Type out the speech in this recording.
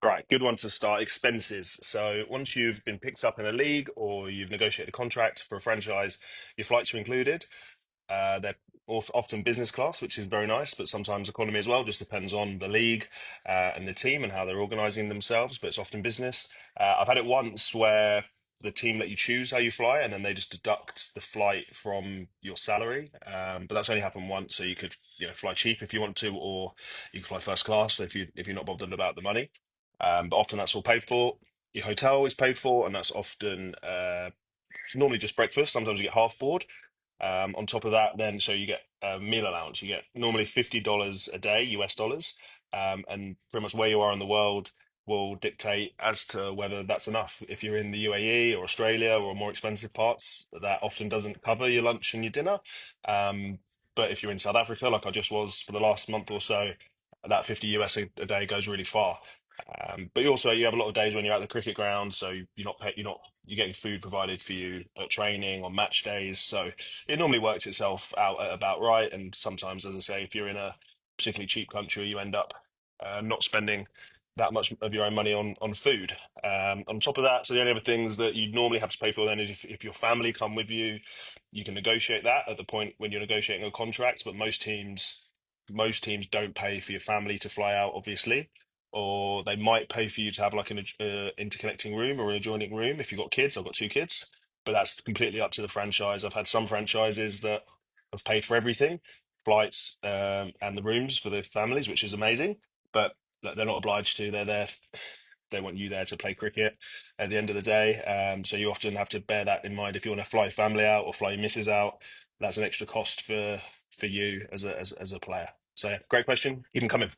Right, good one to start. Expenses. So once you've been picked up in a league or you've negotiated a contract for a franchise, your flights are included. They're often business class, which is very nice, but sometimes economy as well. Just depends on the league and the team and how they're organising themselves. But it's often business. I've had it once where the team let you choose how you fly, and then they just deduct the flight from your salary. But that's only happened once, so you could fly cheap if you want to, or you can fly first class if you're not bothered about the money. But often that's all paid for. Your hotel is paid for, and that's often normally just breakfast. Sometimes you get half board. On top of that, then so you get a meal allowance. You get normally $50 a day, US dollars, and pretty much where you are in the world will dictate as to whether that's enough. If you're in the UAE or Australia or more expensive parts, that often doesn't cover your lunch and your dinner. But if you're in South Africa, like I just was for the last month or so, that 50 US a day goes really far. But you have a lot of days when you're at the cricket ground, so you're getting food provided for you at training on match days. So it normally works itself out at about right. And sometimes, as I say, if you're in a particularly cheap country, you end up not spending that much of your own money on food. On top of that, so the only other things that you normally have to pay for then is if your family come with you, you can negotiate that at the point when you're negotiating a contract. But most teams don't pay for your family to fly out, obviously, or they might pay for you to have like an interconnecting room or an adjoining room if you've got kids. I've got two kids, but that's completely up to the franchise. I've had some franchises that have paid for everything, flights, and the rooms for the families, which is amazing, but they're not obliged to. They're there. They want you there to play cricket at the end of the day. So you often have to bear that in mind if you want to fly your family out or fly your missus out. That's an extra cost for you as a player. So yeah, great question. You can come in.